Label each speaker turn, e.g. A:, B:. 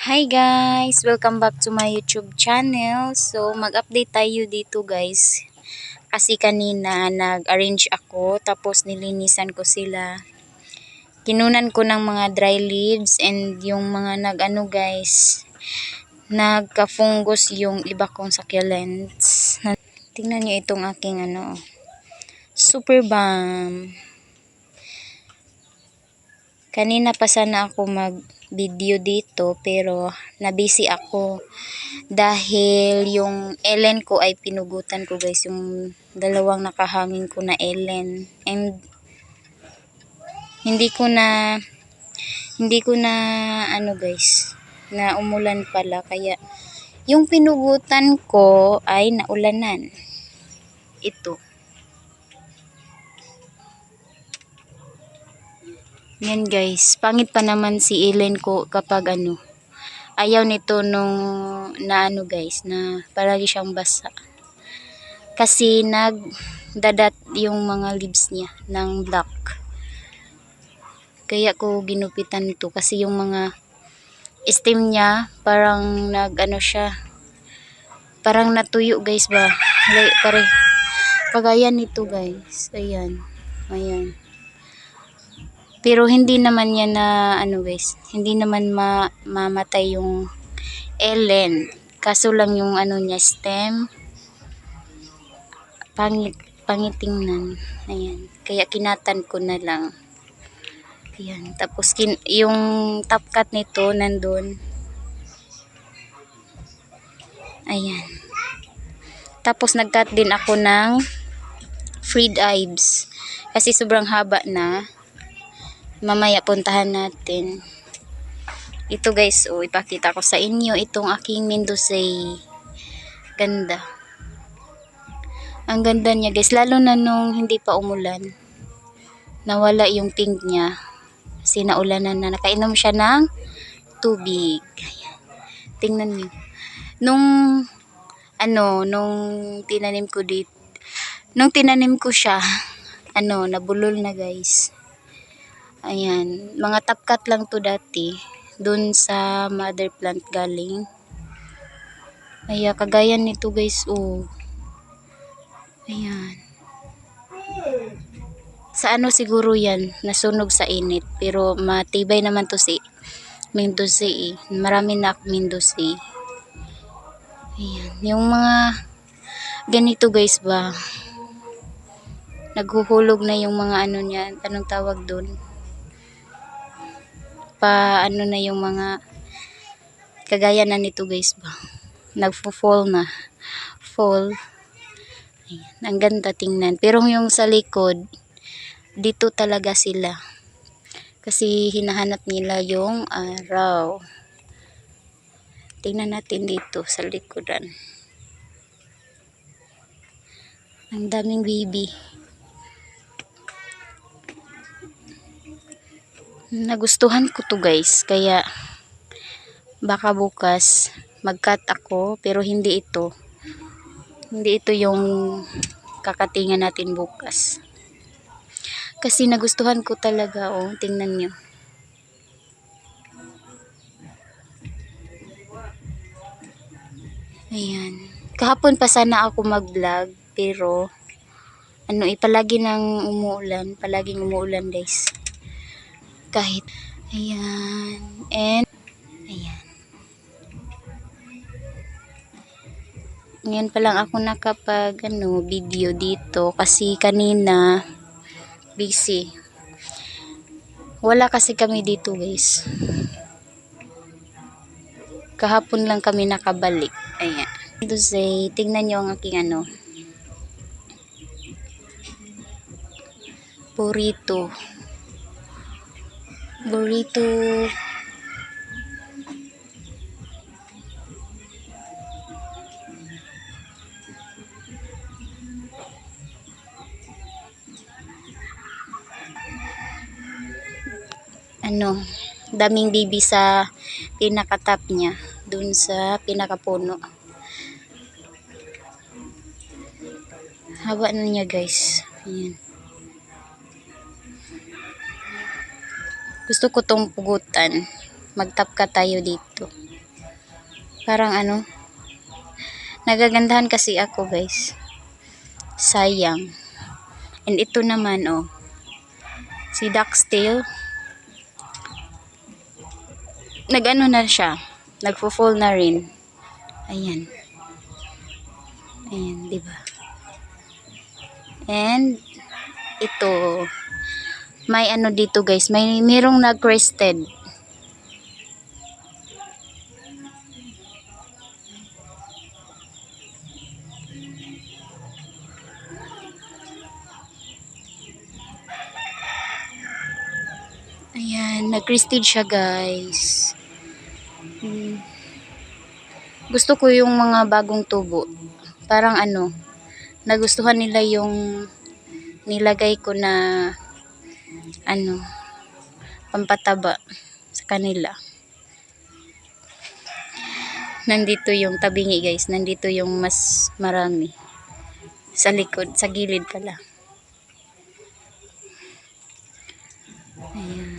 A: Hi guys! Welcome back to my YouTube channel. So, mag-update tayo dito guys. Kasi kanina nag-arrange ako tapos nilinisan ko sila. Kinunan ko ng mga dry leaves and yung mga nag-ano guys, nagka-fungus yung iba kong succulents. Tingnan nyo itong aking super balm. Kanina pa sana ako mag-video dito pero nabisi ako dahil yung Ellen ko ay pinugutan ko guys, yung dalawang nakahangin ko na Ellen, and hindi ko na guys, na umulan pala kaya yung pinugutan ko ay naulanan. Ito. Yan guys, pangit pa naman si Ellen ko kapag ayaw nito nung guys, na palagi siyang basa. Kasi nagdadat yung mga leaves niya ng black. Kaya ko ginupitan ito kasi yung mga stem niya parang siya, parang natuyo guys ba. Kagaya nito guys. Ayan. Ayan. Pero hindi naman yan na guys, hindi naman mamatay yung Ellen. Kaso lang yung niya stem pangitingnan. Ayan. Kaya kinatan ko na lang. Ayan. Tapos yung top cut nito nandun. Ayan. Tapos nag-cut din ako ng freed ives. Kasi sobrang haba na. Mamaya puntahan natin. Ito guys, ipakita ko sa inyo itong aking Mendozae. Ganda. Ang ganda niya guys, lalo na nung hindi pa umulan. Nawala yung pink niya. Kasi naulanan na, nakainom siya ng tubig. Ayan. Tingnan niyo. Nung tinanim ko dito, nung tinanim ko siya, nabulol na guys. Ayan, mga tapkat lang to dati, dun sa mother plant galing. Ayan, kagaya nito guys, Ayan. Sa siguro yan, nasunog sa init, pero matibay naman to si Mendozae. Marami na Mendozae. Ayan, yung mga ganito guys ba, naghuhulog na yung mga niya, anong tawag dun? Na yung mga kagaya na nito guys ba, nagfo-fall na fall. Ayan, ang ganda tingnan, pero yung sa likod dito talaga sila kasi hinahanap nila yung araw. Tingnan natin dito sa likodan, ang daming baby. Nagustuhan ko to guys, kaya baka bukas mag-cut ako, pero hindi ito yung kakatingan natin bukas. Kasi nagustuhan ko talaga, tingnan nyo. Ayan. Kahapon pa sana ako mag-vlog, pero palagi nang umuulan, palaging umuulan guys. Kahit ayan, and ayan. Ngayon pa lang ako nakapag video dito kasi kanina busy. Wala kasi kami dito guys. Kahapon lang kami nakabalik. Ayan. Ito say, tingnan nyo ang aking burrito. Daming baby sa pinakatap niya, dun sa pinakapuno. Haba na niya guys. Ayan. Gusto ko tong pugutan. Magtapka tayo dito. Parang ano, nagagandahan kasi ako guys. Sayang. And ito naman oh, si Ducktail. Nag-ano na siya, nagfo-fall na rin. Ayan. Ayan, di ba? And ito, may ano dito guys, merong nag-crested. Ayan, nag-crested siya guys. Gusto ko yung mga bagong tubo. Parang ano, nagustuhan nila yung nilagay ko na ano, pampataba sa kanila. Nandito yung tabingi guys, nandito yung mas marami. Sa likod, sa gilid pala. Ayan.